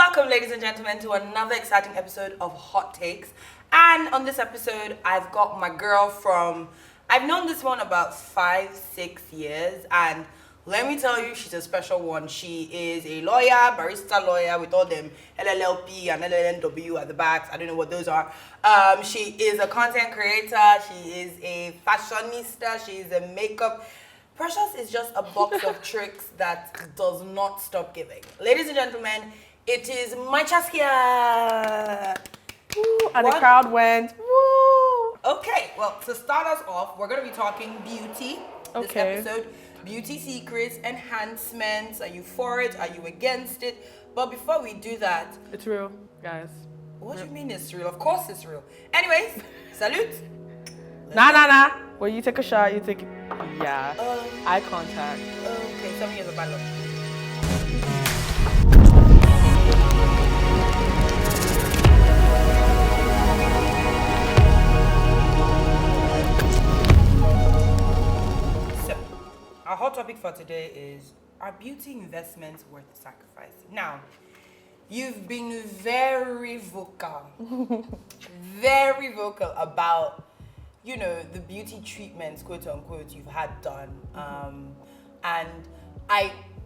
Welcome, ladies and gentlemen, to another exciting episode of Hot Takes. And on this episode, I've got my girl from, I've known this one about 5-6 years, and let me tell you, she's a special one. She is a lawyer, barista lawyer with all them LLLP and LLNW at the backs. I don't know what those are. She is a content creator. She is a fashionista. She is a makeup. Precious is just a box of tricks that does not stop giving. Ladies and gentlemen, it is Mychaskia. And the crowd went, woo! Okay, well, to start us off, we're going to be talking beauty this episode. Beauty secrets, enhancements. Are you for it? Are you against it? But before we do that... It's real, guys. What do you mean it's real? Of course it's real. Anyways, salute. Nah. When you take a shot, you take it. Yeah. Eye contact. Okay, 7 years of bad luck. Our hot topic for today is, are beauty investments worth the sacrifice? Now, you've been very vocal about, you know, the beauty treatments, quote unquote, you've had done. And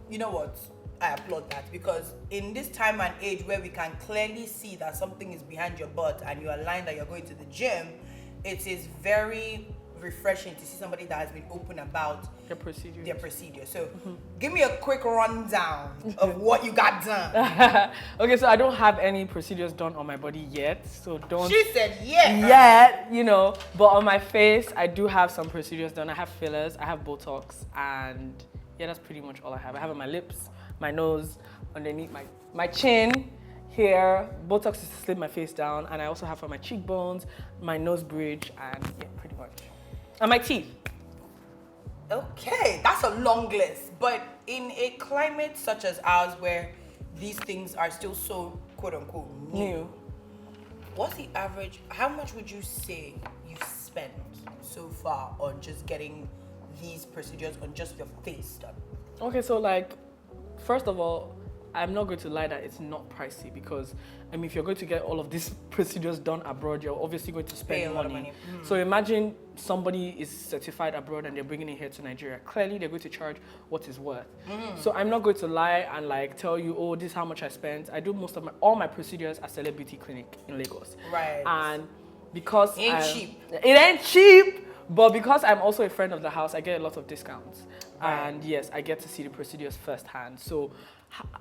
you know what? I applaud that, because in this time and age where we can clearly see that something is behind your butt and you are lying that you're going to the gym, it is very refreshing to see somebody that has been open about their procedure. So give me a quick rundown of what you got done. Okay, so I don't have any procedures done on my body yet, so don't... She said yeah. Yet, you know, but on my face, I do have some procedures done. I have fillers, I have Botox, and yeah, that's pretty much all I have. I have on my lips, my nose, underneath my chin, here. Botox is to slim my face down, and I also have on my cheekbones, my nose bridge, and yeah, pretty much. And my teeth. Okay, that's a long list. But in a climate such as ours where these things are still so quote-unquote new, what's the average, how much would you say you've spent so far on just getting these procedures on just your face done? Okay, so like, first of all, I'm not going to lie that it's not pricey, because I mean, if you're going to get all of these procedures done abroad, you're obviously going to spend a lot of money. So imagine somebody is certified abroad and they're bringing it here to Nigeria. Clearly, they're going to charge what it's worth. So I'm not going to lie and like tell you, oh, this is how much I spent. I do all my procedures at Cele Beauty Clinic in Lagos. Right. And because it ain't cheap, but because I'm also a friend of the house, I get a lot of discounts. Right. And yes, I get to see the procedures firsthand. So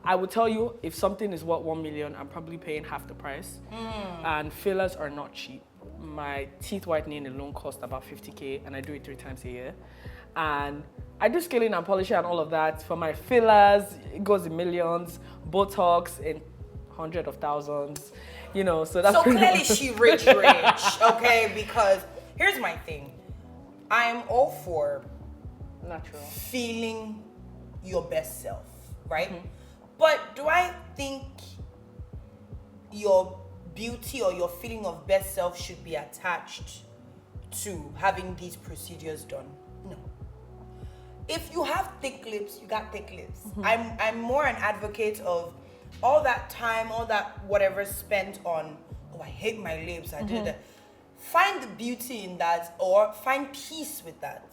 I would tell you, if something is worth 1 million, I'm probably paying half the price. And fillers are not cheap. My teeth whitening alone cost about 50K, and I do it 3 times a year. And I do scaling and polishing and all of that. For my fillers, it goes in millions. Botox in hundreds of thousands. You know, so that's... So clearly she rich, okay? Because here's my thing. I am all for natural feeling your best self, right? But do I think your beauty or your feeling of best self should be attached to having these procedures done? No. If you have thick lips, you got thick lips. I'm more an advocate of all that time, all that whatever spent on, oh, I hate my lips, I did that. Find the beauty in that, or find peace with that.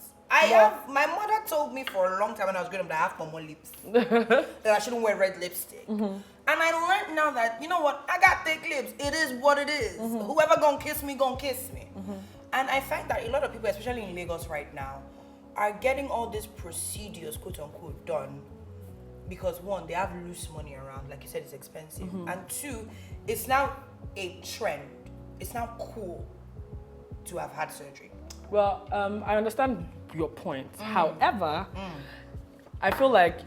My mother told me for a long time when I was growing up that I have more lips, that I shouldn't wear red lipstick. And I learned now that, you know what, I got thick lips. It is what it is. Whoever gonna kiss me, gonna kiss me. And I find that a lot of people, especially in Lagos right now, are getting all these procedures, quote unquote, done because one, they have loose money around. Like you said, it's expensive. And two, it's now a trend. It's now cool to have had surgery. Well, I understand your point. However, I feel like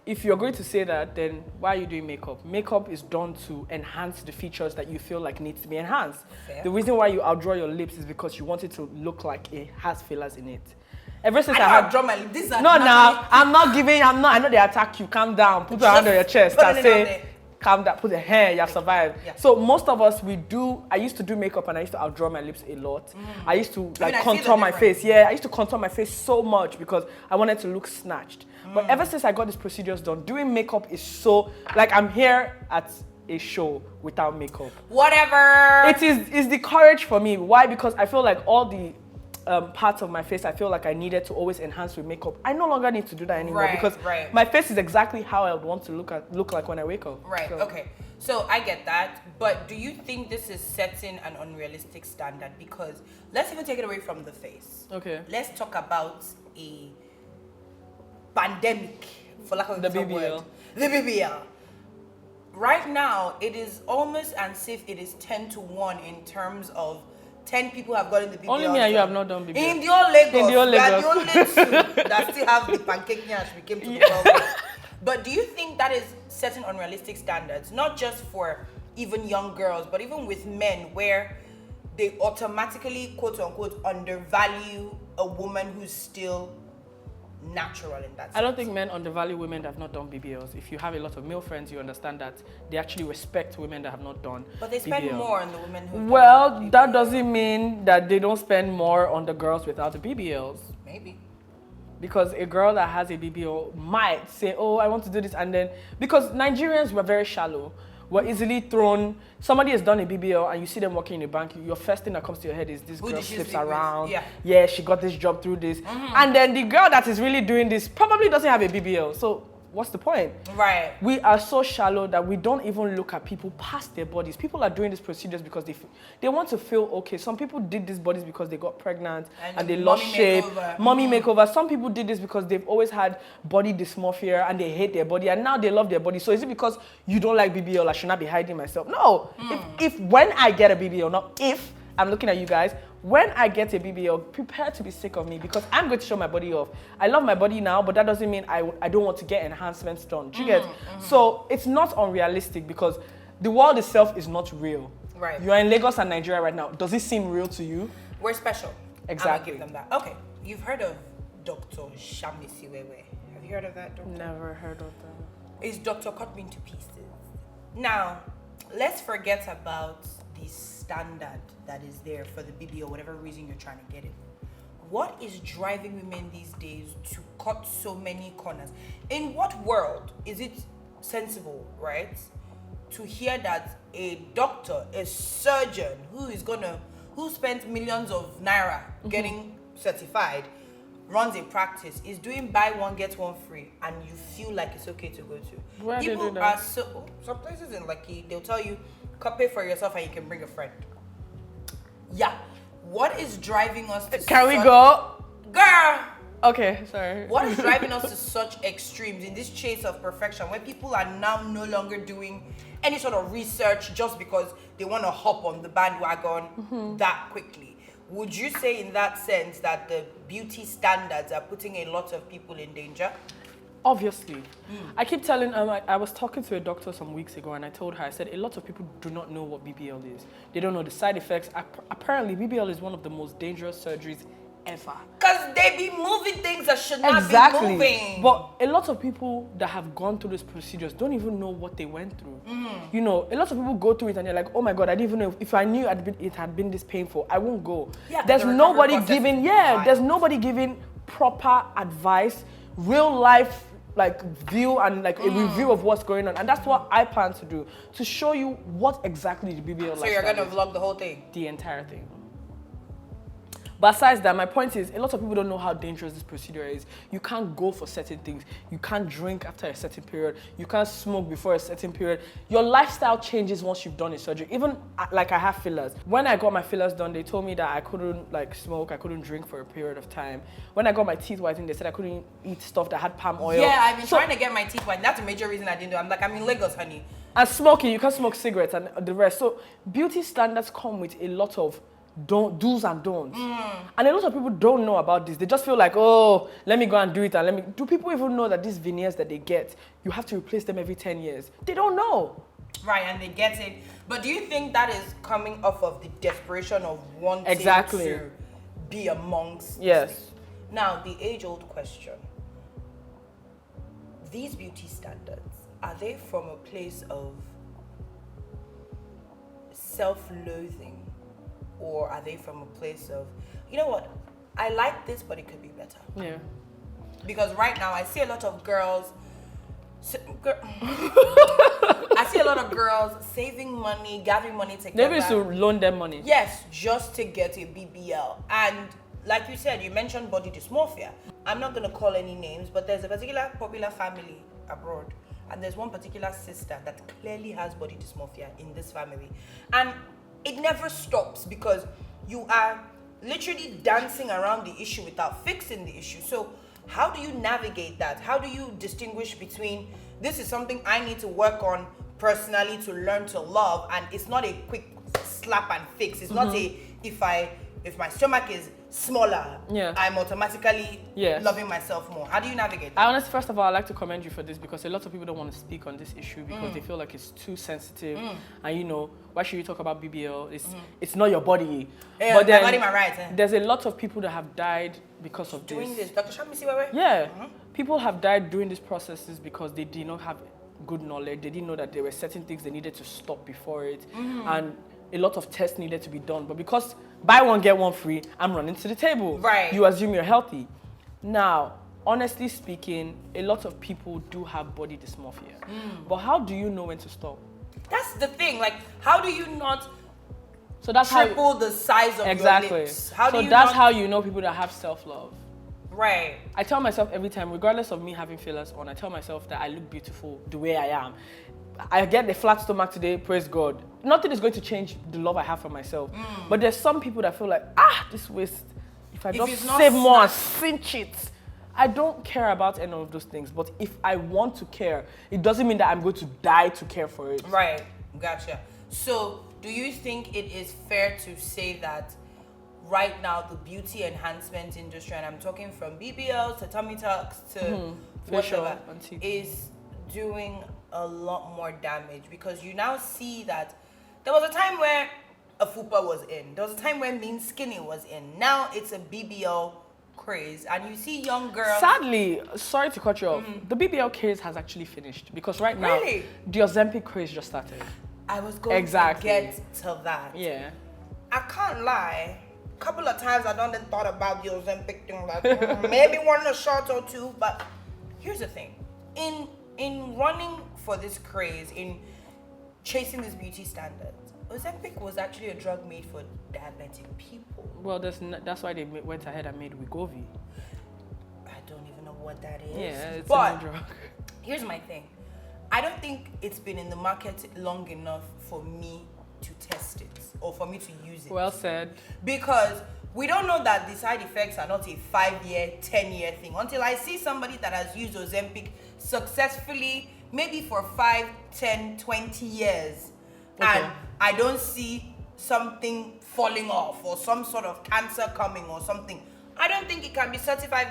if you're going to say that, then why are you doing makeup? Makeup is done to enhance the features that you feel like needs to be enhanced. Fair. The reason why you outdraw your lips is because you want it to look like it has fillers in it. Ever since I had had draw my lips. no, now I'm not. I know they attack you. Calm down. Put your hand on your chest and say, calm down, put the hair, you have survived. Yeah. So most of us, I used to do makeup and I used to outdraw my lips a lot. I used to contour my face. Yeah, I used to contour my face so much because I wanted to look snatched. But ever since I got these procedures done, doing makeup is so, like I'm here at a show without makeup. Whatever. It's the courage for me. Why? Because I feel like all the parts of my face I feel like I needed to always enhance with makeup. I no longer need to do that anymore because my face is exactly how I would want to look like when I wake up. Right. So. Okay. So I get that, but do you think this is setting an unrealistic standard? Because let's even take it away from the face. Okay. Let's talk about a pandemic, for lack of a better word. The BBL. Right now, it is almost as if it is 10-1 in terms of 10 people have gotten the BBL. Only me and you have not done BBL. In the old Lagos, we are the only two that still have the pancake nyash we came to the world. But do you think that is setting unrealistic standards, not just for even young girls, but even with men, where they automatically, quote unquote, undervalue a woman who's still natural in that sense? I don't think men undervalue women that have not done BBLs. If you have a lot of male friends, you understand that they actually respect women that have not done But they spend BBL. more on the women who Well, that doesn't mean that they don't spend more on the girls without the BBLs. Maybe. Because a girl that has a BBL might say, oh, I want to do this, and then, because Nigerians were very shallow, were easily thrown. Somebody has done a BBL and you see them working in a bank, your first thing that comes to your head is this girl slips around. Yeah, she got this job through this. And then the girl that is really doing this probably doesn't have a BBL. So what's the point? Right. We are so shallow that we don't even look at people past their bodies. People are doing these procedures because they want to feel okay. Some people did these bodies because they got pregnant and they lost shape. Mommy makeover. Some people did this because they've always had body dysmorphia and they hate their body and now they love their body. So is it because you don't like BBL, I should not be hiding myself? No. If when I get a BBL, not if, I'm looking at you guys, when I get a BBL, prepare to be sick of me because I'm going to show my body off. I love my body now, but that doesn't mean I don't want to get enhancements done. Do you get? So it's not unrealistic because the world itself is not real. Right. You are in Lagos and Nigeria right now. Does it seem real to you? We're special. Exactly. I'm gonna give them that. Okay. You've heard of Dr. Shamisiwewe. Have you heard of that, doctor? Never heard of that. His doctor cut me into pieces. Now, let's forget about the standard that is there for the BBL, whatever reason you're trying to get it. What is driving women these days to cut so many corners? In what world is it sensible, right, to hear that a doctor, a surgeon who spent millions of naira getting certified, runs a practice, is doing buy one get one free, and you feel like it's okay to go to? Where People they do that? are so, some places in Lucky, they'll tell you, pay for yourself and you can bring a friend. Yeah. What is driving us to Can we go? Girl! Okay, sorry. What is driving us to such extremes in this chase of perfection where people are now no longer doing any sort of research just because they want to hop on the bandwagon that quickly? Would you say in that sense that the beauty standards are putting a lot of people in danger? Obviously. I keep telling, I was talking to a doctor some weeks ago and I told her, I said, a lot of people do not know what BBL is. They don't know the side effects. Apparently, BBL is one of the most dangerous surgeries ever. Because they be moving things that should not be moving. But a lot of people that have gone through these procedures don't even know what they went through. You know, a lot of people go through it and they're like, oh my God, I didn't even know if I knew it had been this painful, I won't go. Yeah, there's nobody giving proper advice, real life view and a review of what's going on, and that's what I plan to do, to show you what exactly the BBL. So you're gonna vlog the whole thing? The entire thing. But besides that, my point is, a lot of people don't know how dangerous this procedure is. You can't go for certain things. You can't drink after a certain period. You can't smoke before a certain period. Your lifestyle changes once you've done a surgery. Even I have fillers. When I got my fillers done, they told me that I couldn't smoke, I couldn't drink for a period of time. When I got my teeth whitened, they said I couldn't eat stuff that had palm oil. Yeah, I've been trying to get my teeth whitened. That's a major reason I didn't do it. I'm like, I'm in Lagos, honey. And smoking, you can't smoke cigarettes and the rest. So beauty standards come with a lot of do's and don'ts. And a lot of people don't know about this. They just feel like, oh, let me go and do it. Do people even know that these veneers that they get, you have to replace them every 10 years? They don't know. Right, and they get it. But do you think that is coming off of the desperation of wanting to be amongst? Yes. Now, the age-old question. These beauty standards, are they from a place of self-loathing? Or are they from a place of, you know what, I like this, but it could be better? Yeah. Because right now, I see a lot of girls, I see a lot of girls saving money, gathering money They together. used to loan them money. Yes, just to get a BBL. And like you said, you mentioned body dysmorphia. I'm not going to call any names, but there's a particular popular family abroad. And there's one particular sister that clearly has body dysmorphia in this family. And it never stops because you are literally dancing around the issue without fixing the issue. So how do you navigate that? How do you distinguish between this is something I need to work on personally to learn to love, and it's not a quick slap and fix. It's not a if my stomach is smaller, I'm automatically loving myself more. How do you navigate that? I honestly, first of all, I'd like to commend you for this because a lot of people don't want to speak on this issue because they feel like it's too sensitive. And you know, why should you talk about BBL? It's not your body. Yeah, but then my body, my rights. There's a lot of people that have died because of Doing this. Dr. Shamisi Wewe? Yeah. People have died during these processes because they did not have good knowledge. They didn't know that there were certain things they needed to stop before it. And a lot of tests needed to be done. But because buy one, get one free, I'm running to the table. Right. You assume you're healthy. Now, honestly speaking, a lot of people do have body dysmorphia. But how do you know when to stop? That's the thing. Like, how do you not So that's triple the size of exactly. your lips? How do so you that's not... how you know people that have self-love. Right. I tell myself every time, regardless of me having fillers on, I tell myself that I look beautiful the way I am. I get the flat stomach today, praise God. Nothing is going to change the love I have for myself. But there's some people that feel like, this waist, if I just save more and cinch it. I don't care about any of those things. But if I want to care, it doesn't mean that I'm going to die to care for it. Right. Gotcha. So do you think it is fair to say that right now the beauty enhancement industry, and I'm talking from BBLs to tummy tucks to whatever, is doing a lot more damage? Because you now see that there was a time where a fupa was in. There was a time when being skinny was in. Now it's a BBL craze, and you see young girls. Sadly, sorry to cut you off, the BBL craze has actually finished because right now the Ozempic craze just started. I was going to get to that. Yeah. I can't lie. A couple of times I done thought about the Ozempic thing, like maybe one a shot or two. But here's the thing: in running for this craze, in chasing this beauty standard, Ozempic was actually a drug made for diabetic people. Well, that's why they went ahead and made Wegovy. I don't even know what that is. Yeah, it's but a new drug. Here's my thing. I don't think it's been in the market long enough for me to test it or for me to use it. Well said. Because we don't know that the side effects are not a 5-year, 10-year thing. Until I see somebody that has used Ozempic successfully, maybe for 5, 10, 20 years, and I don't see something falling off or some sort of cancer coming or something, I don't think it can be certified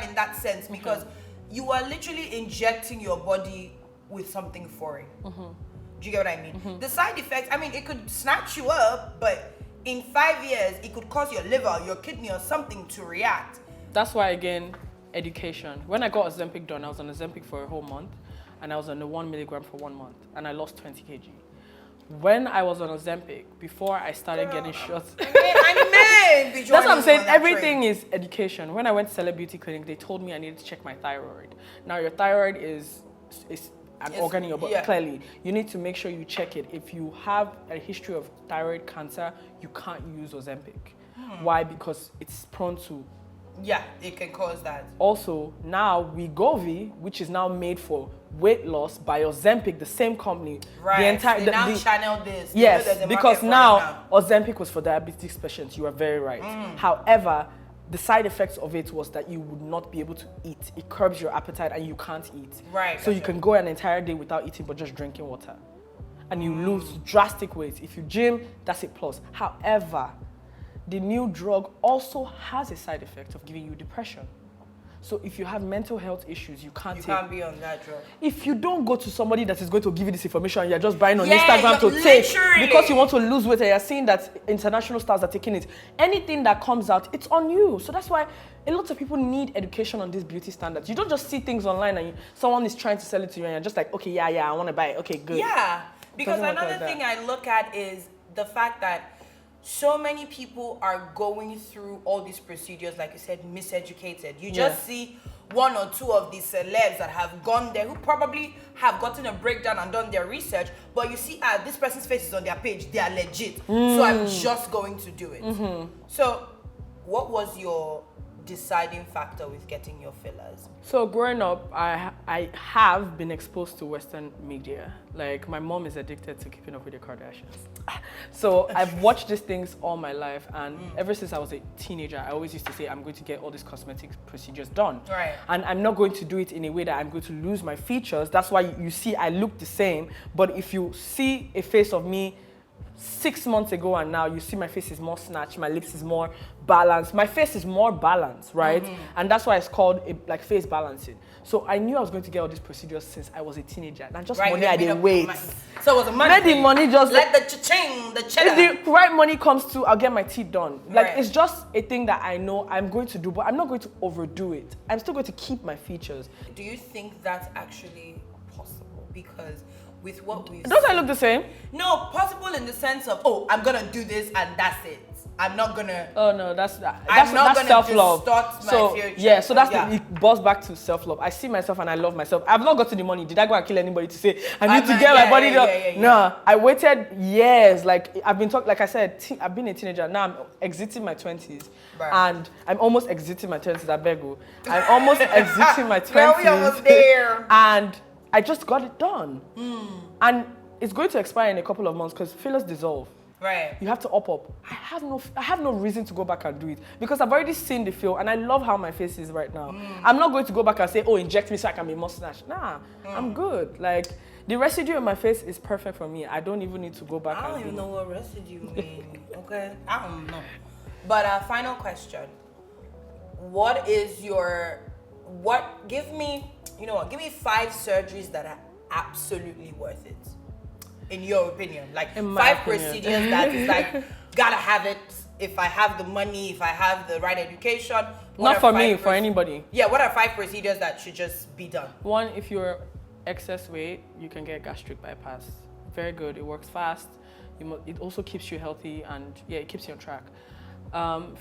in that sense, because you are literally injecting your body with something foreign. Do you get what I mean? The side effects, I mean, it could snatch you up, but in 5 years, it could cause your liver, your kidney or something to react. That's why, again, education. When I got Ozempic done, I was on Ozempic for a whole month, and I was on the 1 milligram for 1 month, and I lost 20 kg. When I was on Ozempic, before I started getting shots... That's what I'm saying, everything is education. When I went to Celeb Beauty Clinic, they told me I needed to check my thyroid. Now, your thyroid is an organ in your body, clearly. You need to make sure you check it. If you have a history of thyroid cancer, you can't use Ozempic. Why? Because it's prone to... Yeah, it can cause that. Also, now Wegovy, which is now made for weight loss by Ozempic, the same company. Right, they now channel this. Yes, because now Ozempic was for diabetes patients. You are very right. However, the side effects of it was that you would not be able to eat. It curbs your appetite and you can't eat. Right. So you can go an entire day without eating but just drinking water. And you lose drastic weight. If you gym, that's a plus. However, the new drug also has a side effect of giving you depression. So if you have mental health issues, you can't be on that drug. If you don't go to somebody that is going to give you this information, you're just buying on Instagram to take because you want to lose weight and you're seeing that international stars are taking it. Anything that comes out, it's on you. So that's why a lot of people need education on these beauty standards. You don't just see things online and someone is trying to sell it to you and you're just like, okay, yeah, I want to buy it. Okay, good. Yeah, because another thing I look at is the fact that so many people are going through all these procedures, like you said, miseducated. You just see one or two of the celebs that have gone there who probably have gotten a breakdown and done their research, but you see, this person's face is on their page, they are legit. So I'm just going to do it. So what was your deciding factor with getting your fillers? So growing up, I have been exposed to Western media. Like my mom is addicted to Keeping Up with the Kardashians. So I've watched these things all my life, and ever since I was a teenager, I always used to say I'm going to get all these cosmetic procedures done. Right. And I'm not going to do it in a way that I'm going to lose my features. That's why you see I look the same. But if you see a face of me 6 months ago and now, you see my face is more snatched, my lips is more balanced, my face is more balanced, right? And that's why it's called like face balancing. So I knew I was going to get all these procedures since I was a teenager. Not just money I didn't wait. So it was a money. Let the money just let the cha-ching, the cheddar. If the right money comes to, I'll get my teeth done. Like Right. it's just a thing that I know I'm going to do, but I'm not going to overdo it. I'm still going to keep my features. Do you think that's actually possible? Because with what we've Don't I seen- look the same? No, possible in the sense of, oh, I'm gonna do this and that's it. I'm not gonna. Oh no, that's not that's gonna self-love. distort my So future. yeah, so that's Yeah. it boils back to self-love. I see myself and I love myself. I've not gotten the money. Did I go and kill anybody to say I need to get my body done? No, I waited years. Like I've been talking. Like I said, I've been a teenager. Now I'm exiting my 20s, Right. and I'm almost exiting my 20s. I beg you. I'm almost exiting my 20s. Girl, we almost there. And I just got it done. And it's going to expire in a couple of months because fillers dissolve. Right. You have to up. I have no reason to go back and do it because I've already seen the feel and I love how my face is right now. I'm not going to go back and say, oh, inject me so I can be more snatched. Nah, I'm good. Like the residue on my face is perfect for me. I don't even need to go back. I don't even know what residue means. Okay, I don't know. But final question: what is your give me 5 surgeries that are absolutely worth it, in your opinion? Like In my 5 opinion. procedures that is like, gotta have it if I have the money, if I have the right education. What Not are for 5 me, for anybody. Yeah, what are 5 procedures that should just be done? One, if you're excess weight, you can get gastric bypass. Very good. It works fast. It also keeps you healthy and yeah, it keeps you on track.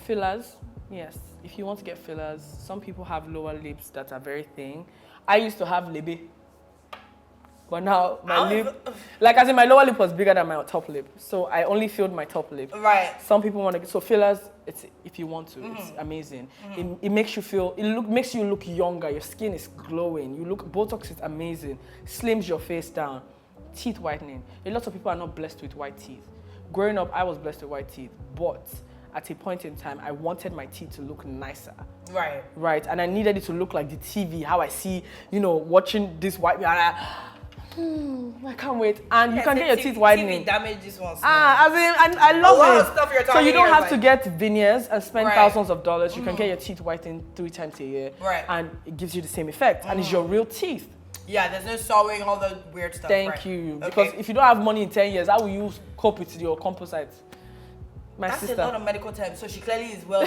Fillers, yes. If you want to get fillers, some people have lower lips that are very thin. I used to have lebe. But now my lip, like as in my lower lip was bigger than my top lip. So I only filled my top lip. Right. Some people want to get, so fillers, it's if you want to, it's amazing. It makes you feel, makes you look younger. Your skin is glowing. Botox is amazing. Slims your face down. Teeth whitening. A lot of people are not blessed with white teeth. Growing up, I was blessed with white teeth, but at a point in time, I wanted my teeth to look nicer. Right. Right, and I needed it to look like the TV, how I see, watching this white, I can't wait. And you can get your teeth whitening. TV damage this one. As in, I love a lot it. of stuff you're So talking you don't here, have like- to get veneers and spend Right. thousands of dollars. You can get your teeth whitened 3 times a year. Right. And it gives you the same effect. And it's your real teeth. Yeah, there's no sawing, all the weird stuff. Thank right. you. Okay. Because if you don't have money in 10 years, how will you cope with your composites? My That's sister. a lot of medical terms. So she clearly is well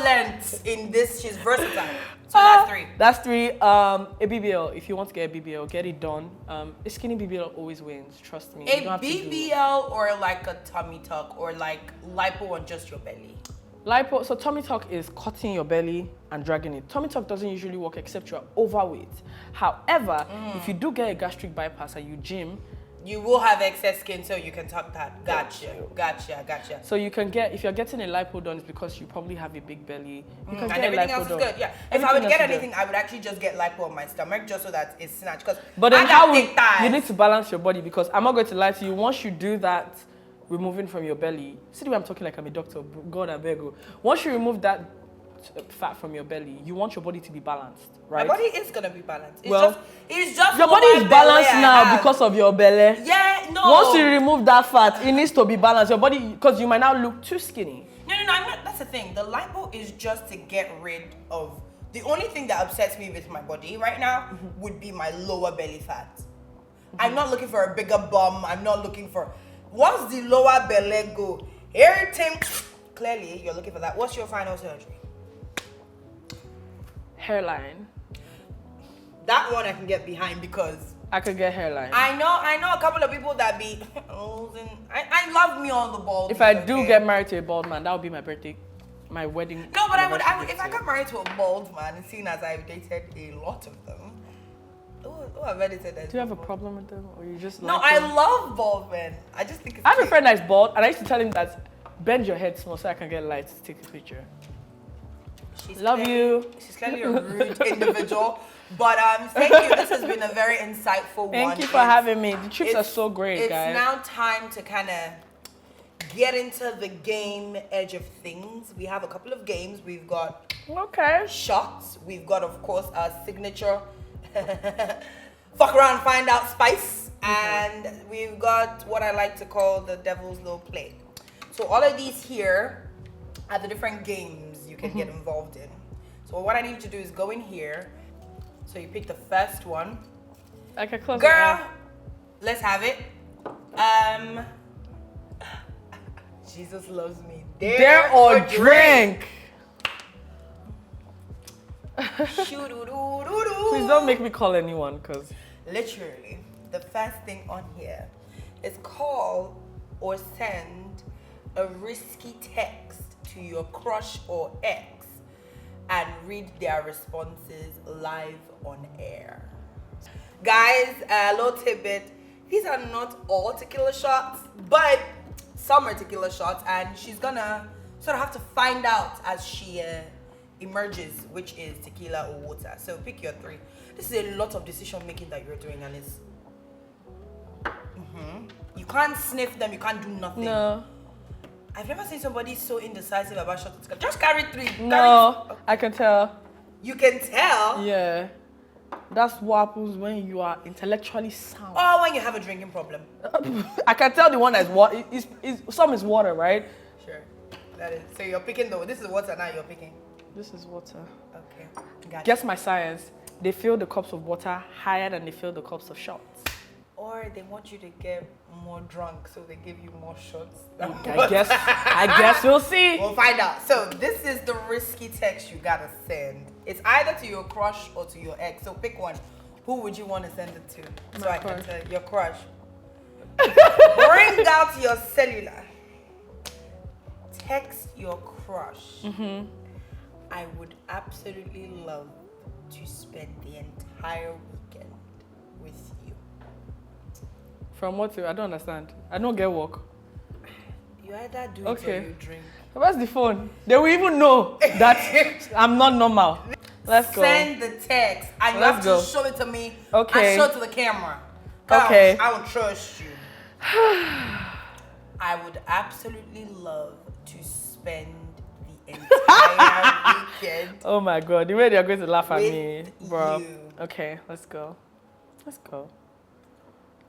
learned in this. She's versatile. So that's 3. That's 3. A BBL. If you want to get a BBL, get it done. A skinny BBL always wins. Trust me. You A don't have to do- BBL or like a tummy tuck or like lipo on just your belly. Lipo, so tummy tuck is cutting your belly and dragging it. Tummy tuck doesn't usually work except you're overweight. However, if you do get a gastric bypass and you gym, You will have excess skin, so you can tuck that. Gotcha. so you can get, if you're getting a lipo done, it's because you probably have a big belly. You can And get a everything lipo else is done. good. Yeah. If I Everything would else get is good. anything, I would actually just get lipo on my stomach just so that it's snatched. Because But then I got how thick thighs. you need to balance your body, because I'm not going to lie to you, once you do that, removing from your belly, see the way I'm talking like I'm a doctor, God I beg you. Once you remove that fat from your belly, you want your body to be balanced, right? My body is gonna be balanced. Well, it's just Your body lower is balanced belly I now have. because of your belly. Yeah, no. Once you remove that fat, it needs to be balanced. Your body, because you might now look too skinny. No, I'm not. That's the thing. The lipo is just to get rid of. The only thing that upsets me with my body right now would be my lower belly fat. I'm not looking for a bigger bum. I'm not looking for. Once the lower belly go, everything. Clearly, you're looking for that. What's your final surgery? Hairline. That one I can get behind because I could get hairline. I know a couple of people that be losing. I love me on the bald. If I head, do okay? get married to a bald man, that would be my birthday. my wedding. No, but I would anniversary if I gift got married to a bald man, seeing as I've dated a lot of them. Oh, I've dated that. Do you have a problem with them, or you just No, like I them? love bald men. I just think it's I have a cute. friend that's bald, and I used to tell him that bend your head small so I can get light to take a picture. Love you. She's clearly a rude individual. But thank you. This has been a very insightful one. Thank you for having me. The trips are so great, guys. It's now time to kind of get into the game edge of things. We have a couple of games. We've got shots. We've got, of course, our signature fuck around, find out spice. And we've got what I like to call the devil's little play. So all of these here are the different games you can get involved in. So what I need you to do is go in here. So you pick the first one. I can close Girl, let's have it. Jesus loves me. Dare or drink. Please don't make me call anyone, because literally, the first thing on here is call or send a risky text to your crush or ex and read their responses live on air. Guys, a little tidbit. These are not all tequila shots, but some are tequila shots, and she's gonna sort of have to find out as she emerges which is tequila or water. So pick your three. This is a lot of decision making that you're doing, and it's you can't sniff them, you can't do nothing. no. I've never seen somebody so indecisive about shots. Just carry three. No, I can tell. You can tell. Yeah. That's what happens when you are intellectually sound. Or when you have a drinking problem. I can tell the one that's water. Some is water, right? Sure. That is. So you're picking though. This is water now you're picking. This is water. Okay. Gotcha. Guess my science. They fill the cups of water higher than they fill the cups of shots. Or they want you to get more drunk, so they give you more shots. I guess we'll see. We'll find out. So this is the risky text you gotta send. It's either to your crush or to your ex. So pick one. Who would you want to send it to? So I can tell your crush. Bring out your cellular. Text your crush. I would absolutely love to spend the entire weekend with you. From what to? I don't understand. I don't get work. You either do it or you drink. Where's the phone? They will even know that I'm not normal. Let's go. Send the text and you have to show it to me. Okay. And show it to the camera. Okay. I don't trust you. I would absolutely love to spend the entire weekend. Oh my God, the way they're going to laugh at me, with bro. you. Okay, let's go. Let's go.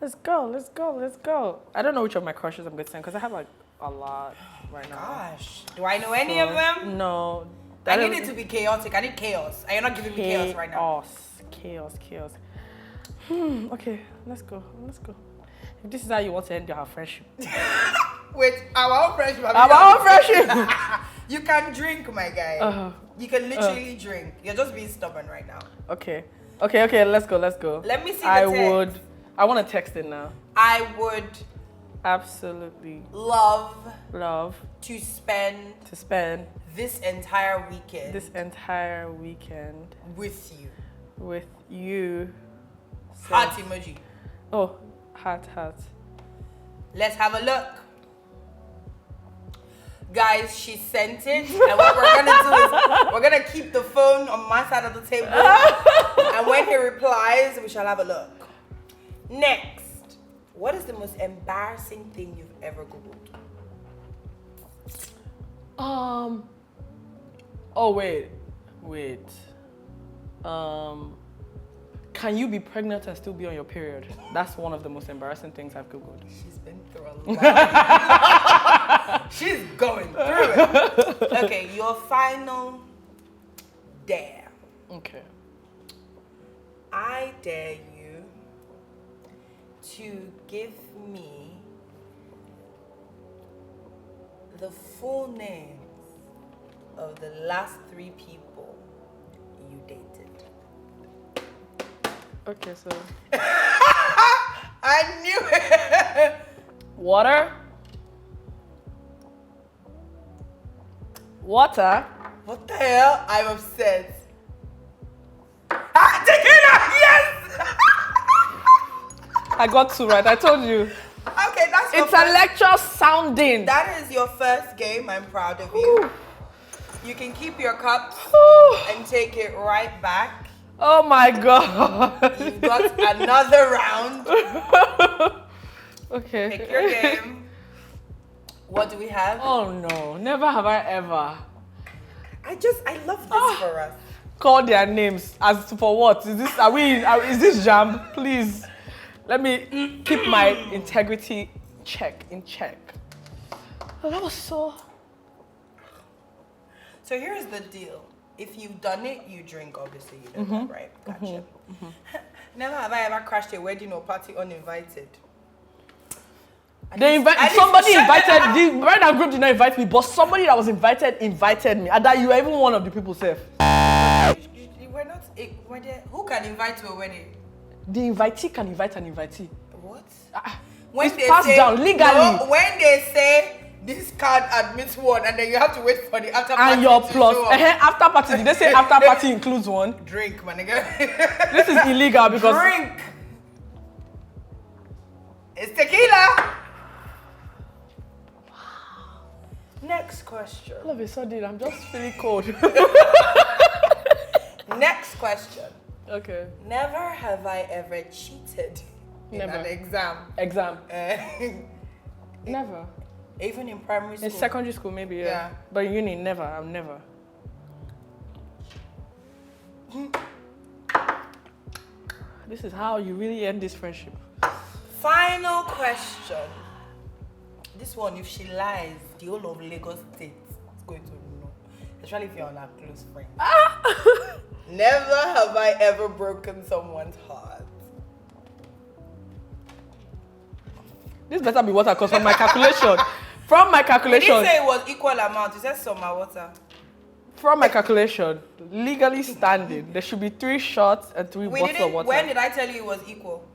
Let's go. Let's go. Let's go. I don't know which of my crushes I'm going to send because I have like a lot right now. Gosh, do I know any of them? No. I need it to be chaotic. I need chaos. And you're not giving me chaos right now. Chaos. Okay, let's go. Let's go. If this is how you want to end your friendship. Wait, our own friendship. Our own friendship. You can drink, my guy. You can literally drink. You're just being stubborn right now. Okay, let's go. Let me see the text. I want to text it now. I would absolutely love to spend this entire weekend with you. Heart emoji. Oh, heart. Let's have a look. Guys, she sent it, and what we're gonna do is we're gonna keep the phone on my side of the table, and when he replies, we shall have a look. Next, what is the most embarrassing thing you've ever Googled? Oh wait. Can you be pregnant and still be on your period? That's one of the most embarrassing things I've Googled. She's been through a lot. She's going through it. Okay, your final dare. Okay. I dare you to give me the full names of the last 3 people you dated. Okay, so I knew it. Water. Water. What the hell? I'm upset. Ah, tequila! Yes! I got 2 right. I told you. Okay, that's your It's a lecture sounding. That is your first game. I'm proud of you. You can keep your cups and take it right back. Oh my God. You've got another round. Okay. Pick your game. What do we have? Oh no, never have I ever. I love this for us. Call their names. As for what? Is this, is this jam? Please. Let me keep my integrity in check. Oh, that was so. So here's the deal. If you've done it, you drink, obviously. You know that, right? Gotcha. Never have I ever crashed a wedding or party uninvited. Somebody invited, the bride and groom did not invite me, but somebody that was invited me. And that you were even one of the people safe. We're not, who can invite to a wedding? The invitee can invite an invitee. What? When it's passed down legally. No, when they say this card admits one, and then you have to wait for the after party. And your to plus. show up. After party, did they say after party includes one? Drink, my nigga. This is illegal because. Drink. It's tequila. Next question. All of a sudden, I'm just feeling cold. Next question. Okay. Never have I ever cheated in an exam. Never. Even in primary school. In secondary school, maybe, yeah. But in uni, never. I'm never. This is how you really end this friendship. Final question. This one, if she lies, the whole of Lagos State is going to know. Especially if you're on a close friend. Never have I ever broken someone's heart. This better be water, because from my calculation. From my calculation. You didn't say it was equal amount. You said some are water. From my calculation, legally standing, there should be 3 shots and 3 bottles of water. When did I tell you it was equal?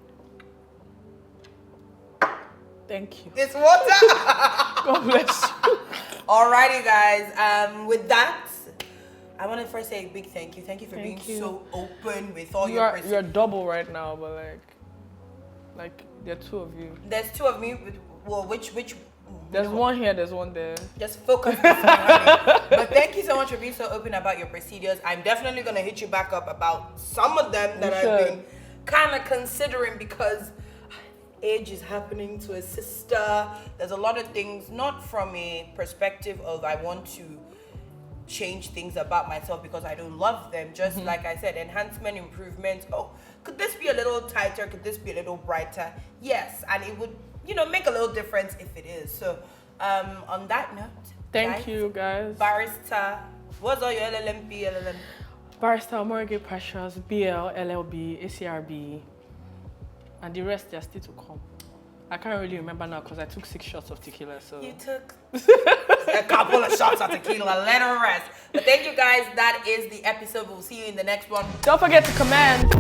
Thank you. It's water. God bless you. Alrighty, guys. With that, I want to first say a big thank you. Thank you for being so open with all your questions. You're double right now, but like there are 2 of you. There's 2 of me. Well, which? There's one here. There's one there. Just focus. But thank you so much for being so open about your procedures. I'm definitely gonna hit you back up about some of them that I've been kind of considering because age is happening to a sister. There's a lot of things, not from a perspective of I want to change things about myself because I don't love them. Just like I said, enhancement, improvement. Oh, could this be a little tighter? Could this be a little brighter? Yes, and it would, make a little difference if it is. So, on that note, thank you, guys. Barrister, what's all your LLMP, LLM? Barrister, Mortgage Pressures, BL, LLB, ACRB, and the rest they are still to come. I can't really remember now because I took 6 shots of tequila. So you took a couple of shots of tequila. Let her rest. But thank you, guys. That is the episode. We'll see you in the next one. Don't forget to comment.